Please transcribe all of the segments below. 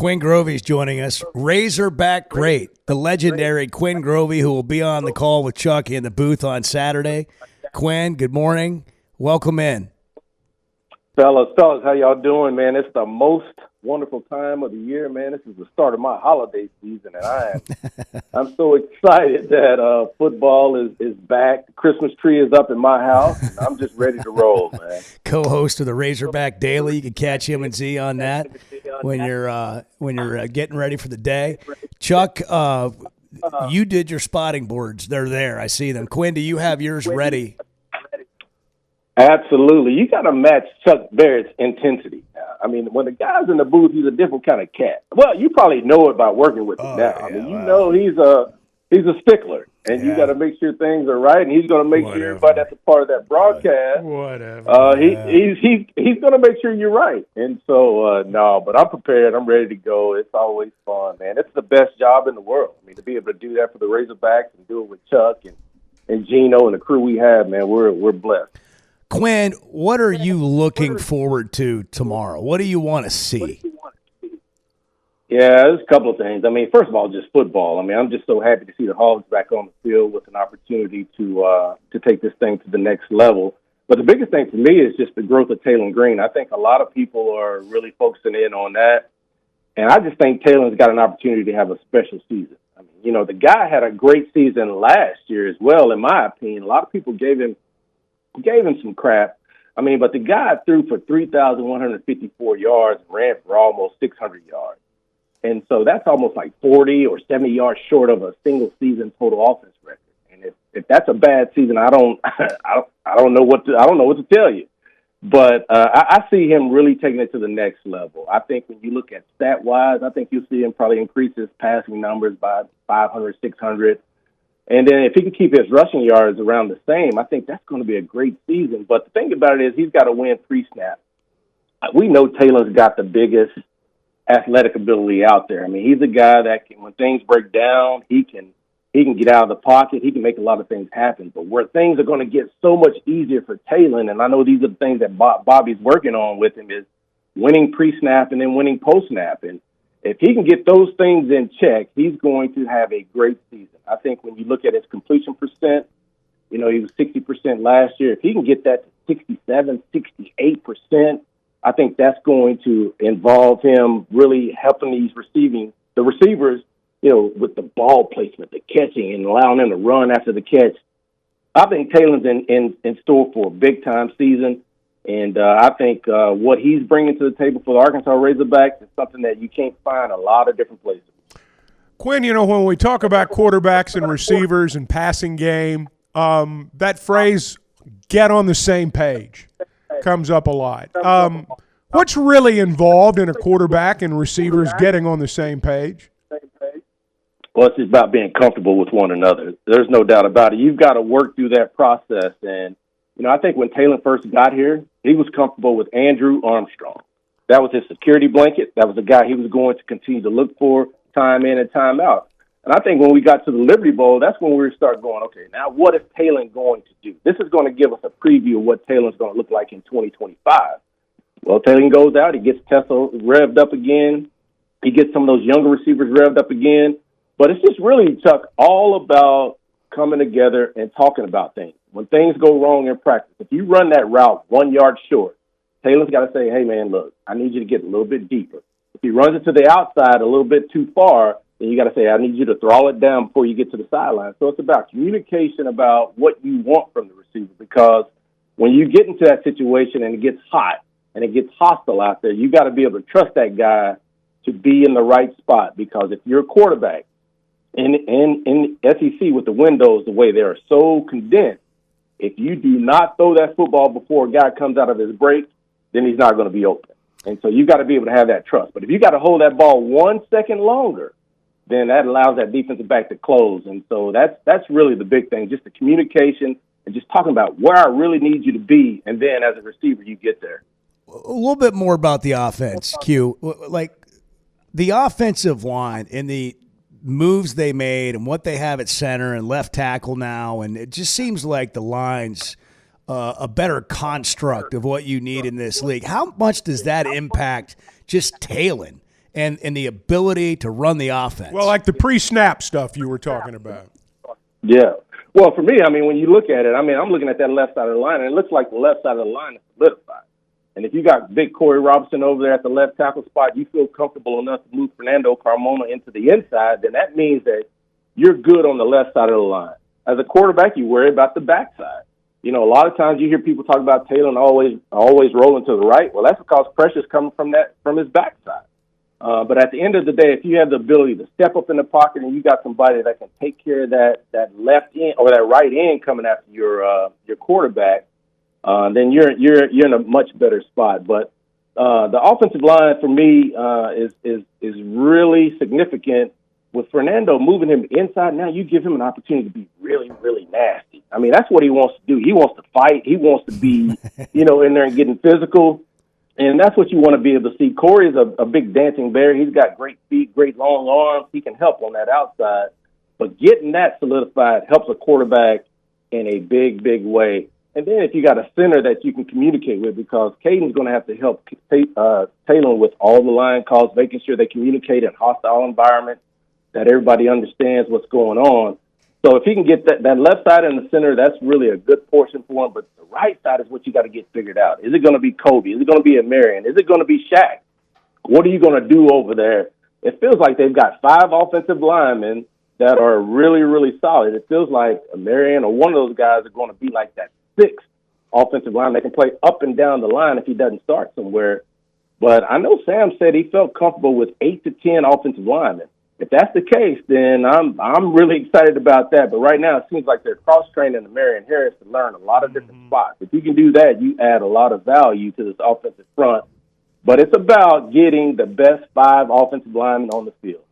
Quinn Grovey is joining us. Razorback great, the legendary Quinn Grovey, who will be on the call with Chuck in the booth on Saturday. Quinn, good morning. Welcome in. Fellas, how y'all doing, man? It's the most wonderful time of the year, man. This is the start of my holiday season, and I'm so excited that football is back. The Christmas tree is up in my house, and I'm just ready to roll, man. Co-host of the Razorback Daily, you can catch him and Z on that when you're getting ready for the day. Chuck, you did your spotting boards. They're there. I see them. Quinn, do you have yours ready? Absolutely. You got to match Chuck Barrett's intensity. I mean, when the guy's in the booth, he's a different kind of cat. Well, you probably know it by working with him now. Yeah, I mean, you know he's a stickler, and you got to make sure things are right, and he's going to make sure everybody that's a part of that broadcast. He's going to make sure you're right. And so, but I'm prepared. I'm ready to go. It's always fun, man. It's the best job in the world. I mean, to be able to do that for the Razorbacks and do it with Chuck and Gino and the crew we have, man, we're blessed. Quinn, what are you looking forward to tomorrow? What do you want to see? Yeah, there's a couple of things. I mean, first of all, just football. I mean, I'm just so happy to see the Hogs back on the field with an opportunity to take this thing to the next level. But the biggest thing for me is just the growth of Taylon Green. I think a lot of people are really focusing in on that. And I just think Taylon's got an opportunity to have a special season. I mean, you know, the guy had a great season last year as well, in my opinion. A lot of people gave him some crap. I mean, but the guy threw for 3,154 yards and ran for almost 600 yards. And so that's almost like 40 or 70 yards short of a single season total offense record. And if that's a bad season, I don't know what to tell you. But I see him really taking it to the next level. I think when you look at stat-wise, I think you'll see him probably increase his passing numbers by 500, 600. And then if he can keep his rushing yards around the same, I think that's going to be a great season. But the thing about it is he's got to win pre-snap. We know Taylor's got the biggest athletic ability out there. I mean, he's a guy that can, when things break down, he can get out of the pocket. He can make a lot of things happen. But where things are going to get so much easier for Taylor, and I know these are the things that Bobby's working on with him, is winning pre-snap and then winning post-snap. And if he can get those things in check, he's going to have a great season. I think when you look at his completion percent, you know, he was 60% last year. If he can get that to 67, 68%, I think that's going to involve him really helping the receivers, you know, with the ball placement, the catching, and allowing them to run after the catch. I think Taylor's in store for a big-time season. And I think what he's bringing to the table for the Arkansas Razorbacks is something that you can't find a lot of different places. Quinn, you know, when we talk about quarterbacks and receivers and passing game, that phrase, get on the same page, comes up a lot. What's really involved in a quarterback and receivers getting on the same page? Well, it's just about being comfortable with one another. There's no doubt about it. You've got to work through that process. And, you know, I think when Taylor first got here, he was comfortable with Andrew Armstrong. That was his security blanket. That was the guy he was going to continue to look for time in and time out. And I think when we got to the Liberty Bowl, that's when we start going, okay, now what is Taylor going to do? This is going to give us a preview of what Taylor's going to look like in 2025. Well, Taylor goes out, he gets Tesla revved up again. He gets some of those younger receivers revved up again. But it's just really, Chuck, all about coming together and talking about things. When things go wrong in practice, if you run that route 1 yard short, Taylor's got to say, hey, man, look, I need you to get a little bit deeper. If he runs it to the outside a little bit too far, then you got to say, I need you to throttle it down before you get to the sideline. So it's about communication about what you want from the receiver, because when you get into that situation and it gets hot and it gets hostile out there, you got to be able to trust that guy to be in the right spot, because if you're a quarterback, in SEC with the windows the way they are so condensed, if you do not throw that football before a guy comes out of his break, then he's not going to be open. And so you got to be able to have that trust. But if you got to hold that ball 1 second longer, then that allows that defensive back to close. And so that's really the big thing, just the communication and just talking about where I really need you to be. And then as a receiver, you get there. A little bit more about the offense, Q. Like the offensive line and the moves they made and what they have at center and left tackle now, and it just seems like the line's a better construct of what you need in this league. How much does that impact just Taylor and the ability to run the offense. Well, like the pre-snap stuff you were talking about. Yeah. Well, for me, I mean, when you look at it, I mean, I'm looking at that left side of the line, and it looks like the left side of the line is solidified. And if you got big Corey Robinson over there at the left tackle spot, you feel comfortable enough to move Fernando Carmona into the inside, then that means that you're good on the left side of the line. As a quarterback, you worry about the backside. You know, a lot of times you hear people talk about Taylor always rolling to the right. Well, that's because pressure's coming from his backside. But at the end of the day, if you have the ability to step up in the pocket and you got somebody that can take care of that left end or that right end coming after your quarterback, then you're in a much better spot. But the offensive line for me is really significant. With Fernando moving him inside, now you give him an opportunity to be really, really nasty. I mean, that's what he wants to do. He wants to fight. He wants to be, in there and getting physical. And that's what you want to be able to see. Corey is a big dancing bear. He's got great feet, great long arms. He can help on that outside. But getting that solidified helps a quarterback in a big, big way. And then if you got a center that you can communicate with, because Caden's going to have to help Taylor with all the line calls, making sure they communicate in hostile environments, that everybody understands what's going on. So if he can get that left side in the center, that's really a good portion for him. But the right side is what you got to get figured out. Is it going to be Kobe? Is it going to be Marion? Is it going to be Shaq? What are you going to do over there? It feels like they've got 5 offensive linemen that are really, really solid. It feels like Marion or one of those guys are going to be like that 6th offensive lineman that can play up and down the line if he doesn't start somewhere. But I know Sam said he felt comfortable with 8 to 10 offensive linemen. If that's the case, then I'm really excited about that. But right now, it seems like they're cross-training the Marion Harris to learn a lot of different spots. If you can do that, you add a lot of value to this offensive front. But it's about getting the best 5 offensive linemen on the field.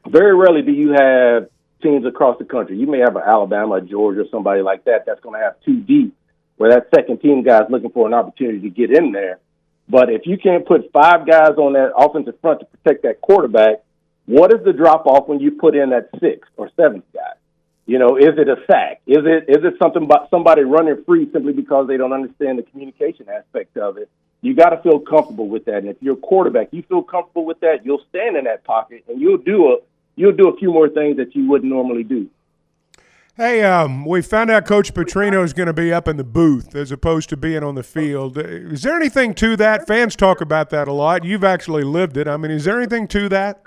Very rarely do you have teams across the country. You may have an Alabama, a Georgia, somebody like that that's going to have 2 deep, where that second-team guy is looking for an opportunity to get in there. But if you can't put 5 guys on that offensive front to protect that quarterback, what is the drop-off when you put in that 6th or 7th guy? Is it a sack? Is it something about somebody running free simply because they don't understand the communication aspect of it? You got to feel comfortable with that. And if you're a quarterback, you feel comfortable with that, you'll stand in that pocket and you'll do a few more things that you wouldn't normally do. Hey, we found out Coach Petrino is going to be up in the booth as opposed to being on the field. Is there anything to that? Fans talk about that a lot. You've actually lived it. I mean, is there anything to that?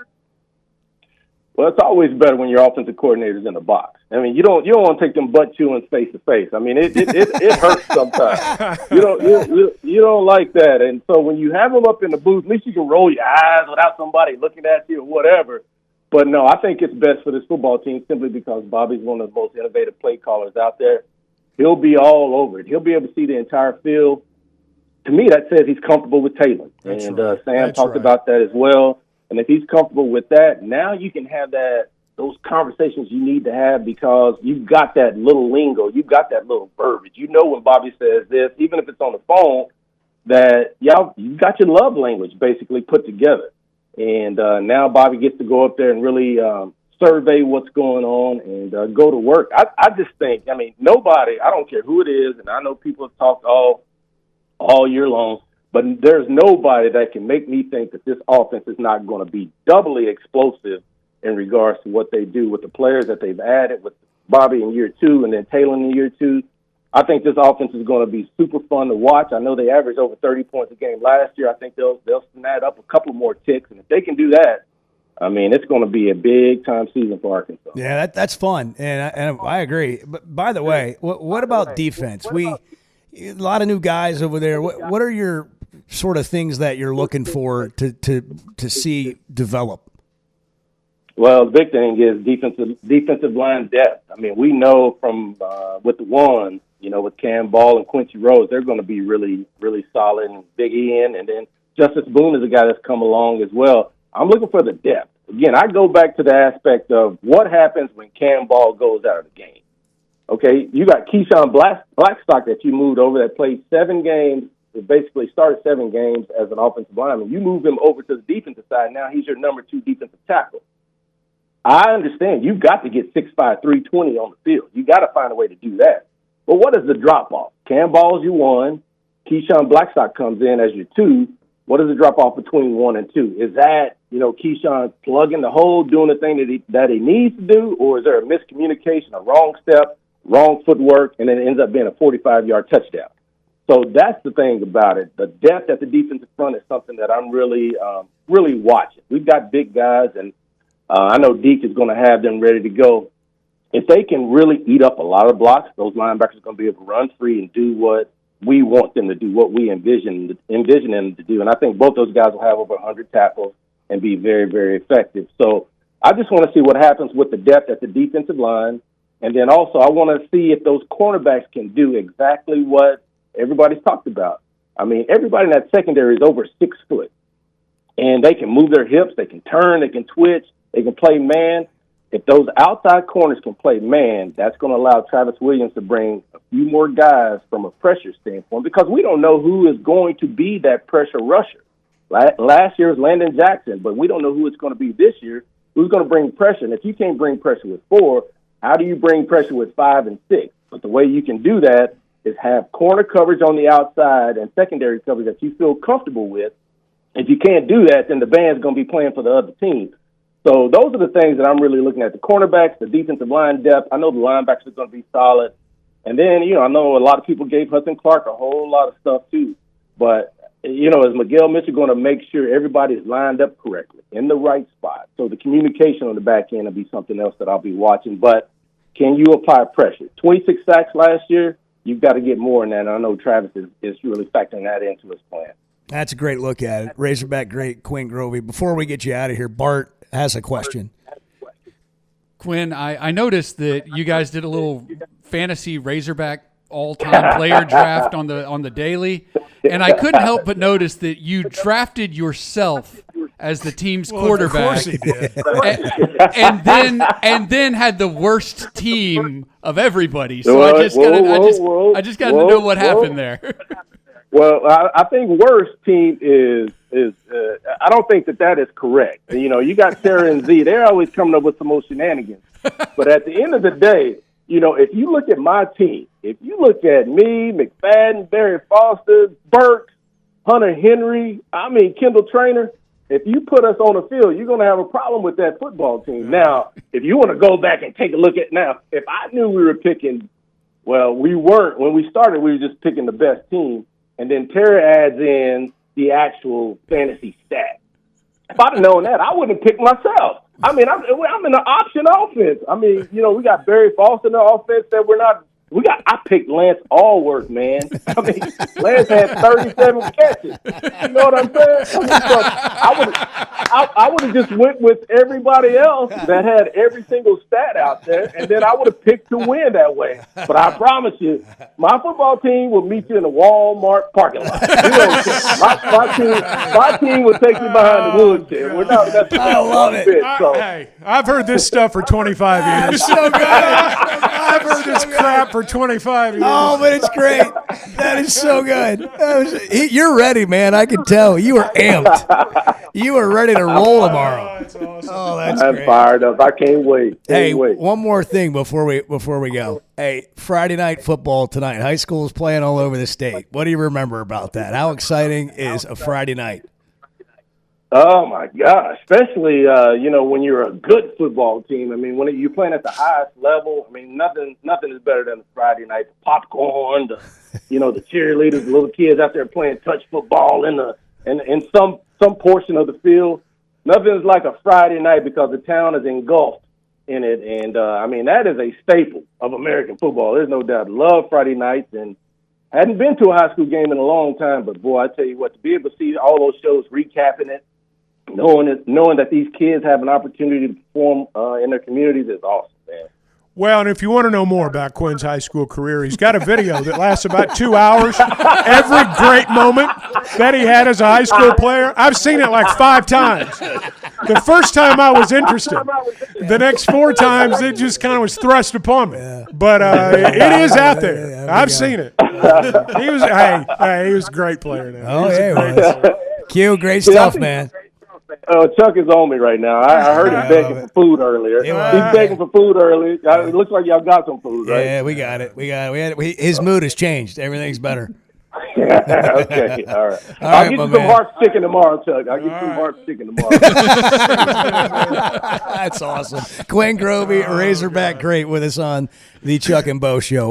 Well, it's always better when your offensive coordinator's in the box. I mean, you don't want to take them butt chewing face to face. I mean, it hurts sometimes. You don't like that, and so when you have them up in the booth, at least you can roll your eyes without somebody looking at you or whatever. But no, I think it's best for this football team simply because Bobby's one of the most innovative play callers out there. He'll be all over it. He'll be able to see the entire field. To me, that says he's comfortable with Taylor, and Sam talked about that as well. And if he's comfortable with that, now you can have those conversations you need to have because you've got that little lingo, you've got that little verbiage. You know when Bobby says this, even if it's on the phone, that you've got your love language basically put together. And now Bobby gets to go up there and really survey what's going on and go to work. I just think, I mean, nobody, I don't care who it is, and I know people have talked all year long, but there's nobody that can make me think that this offense is not going to be doubly explosive in regards to what they do with the players that they've added with Bobby in year 2 and then Taylor in year 2. I think this offense is going to be super fun to watch. I know they averaged over 30 points a game last year. I think they'll snap up a couple more ticks. And if they can do that, I mean, it's going to be a big-time season for Arkansas. Yeah, that's fun, and I agree. But by the way, what about defense? A lot of new guys over there. What are your sort of things that you're looking for to see develop? Well, the big thing is defensive line depth. I mean, we know from with the ones, with Cam Ball and Quincy Rose, they're going to be really, really solid. And Big Ian, and then Justice Boone is a guy that's come along as well. I'm looking for the depth. Again, I go back to the aspect of what happens when Cam Ball goes out of the game. Okay, you got Keyshawn Blackstock that you moved over that played 7 games, basically started 7 games as an offensive lineman. You move him over to the defensive side. Now he's your number 2 defensive tackle. I understand you've got to get 6'5", 320 on the field. You got to find a way to do that. But what is the drop-off? Cam Ball is your 1. Keyshawn Blackstock comes in as your 2. What does it drop off between 1 and 2? Is that, Keyshawn plugging the hole, doing the thing that he needs to do, or is there a miscommunication, a wrong step, wrong footwork, and then it ends up being a 45-yard touchdown? So that's the thing about it. The depth at the defensive front is something that I'm really watching. We've got big guys, and I know Deke is going to have them ready to go. If they can really eat up a lot of blocks, those linebackers are going to be able to run free and do what we want them to do, what we envision them to do. And I think both those guys will have over 100 tackles and be very, very effective. So I just want to see what happens with the depth at the defensive line. And then also I want to see if those cornerbacks can do exactly what everybody's talked about. I mean, everybody in that secondary is over 6 foot. And they can move their hips, they can turn, they can twitch, they can play man. If those outside corners can play man, that's going to allow Travis Williams to bring a few more guys from a pressure standpoint, because we don't know who is going to be that pressure rusher. Last year was Landon Jackson, but we don't know who it's going to be this year. Who's going to bring pressure? And if you can't bring pressure with 4, how do you bring pressure with 5 and 6? But the way you can do that is have corner coverage on the outside and secondary coverage that you feel comfortable with. If you can't do that, then the band's going to be playing for the other team. So those are the things that I'm really looking at: the cornerbacks, the defensive line depth. I know the linebackers are going to be solid. And then, I know a lot of people gave Hudson Clark a whole lot of stuff too. But, is Miguel Mitchell going to make sure everybody's lined up correctly in the right spot? So the communication on the back end will be something else that I'll be watching. But can you apply pressure? 26 sacks last year. You've got to get more than that. And I know Travis is really factoring that into his plan. That's a great look at it. Razorback great Quinn Grovey. Before we get you out of here, Bart has a question. Quinn, I noticed that you guys did a little fantasy Razorback all-time player draft on the daily, and I couldn't help but notice that you drafted yourself as the team's quarterback, Of course he did. and then had the worst team of everybody. So I just got to know what happened there. Well, I think worst team is I don't think that is correct. You got Sarah and Z. They're always coming up with some more shenanigans. But at the end of the day, if you look at my team, if you look at me, McFadden, Barry Foster, Burks, Hunter Henry, Kendall Traynor, if you put us on the field, you're going to have a problem with that football team. Now, if you want to go back and take a look at now, if I knew we were picking, well, we weren't. When we started, we were just picking the best team. And then Terry adds in the actual fantasy stat. If I'd have known that, I wouldn't have picked myself. I'm in an option offense. We got Barry Foster in the offense that I picked Lance Allworth, man. Lance had 37 catches. You know what I'm saying? I would have just went with everybody else that had every single stat out there, and then I would have picked to win that way. But I promise you, my football team will meet you in a Walmart parking lot. My team will take you behind the woods here. I love it. Hey, I've heard this stuff for 25 years. So good. I've heard this crap for 25 years. Oh, but it's great. That is so good. You're ready, man. I can tell. You are amped. You are ready to roll tomorrow. Oh, that's awesome. Oh, that's I'm great. fired up. I can't wait. Hey, one more thing before we go. Hey, Friday night football tonight. High school is playing all over the state. What do you remember about that? How exciting is a Friday night? Oh, my gosh. Especially, when you're a good football team. When you're playing at the highest level, nothing is better than the Friday night. The popcorn, the cheerleaders, the little kids out there playing touch football in some portion of the field. Nothing is like a Friday night because the town is engulfed in it. And, that is a staple of American football. There's no doubt. Love Friday nights, and hadn't been to a high school game in a long time. But, boy, I tell you what, to be able to see all those shows recapping it, knowing that these kids have an opportunity to perform in their communities is awesome, man. Well, and if you want to know more about Quinn's high school career, he's got a video that lasts about 2 hours. Every great moment that he had as a high school player, I've seen it like 5 times. The first time I was interested. The next 4 times, it just kind of was thrust upon me. But it is out there. I've seen it. He was a great player now. Oh, yeah, Q, great stuff, man. Chuck is on me right now. I heard him begging for food earlier. He's begging for food earlier. It looks like y'all got some food, right? Yeah, we got it. His mood has changed. Everything's better. Okay, all right. All I'll right, get my you some man. heart chicken tomorrow, Chuck. I'll get you some heart chicken tomorrow. That's awesome. Quinn Grovey, Razorback, great with us on the Chuck and Bo Show.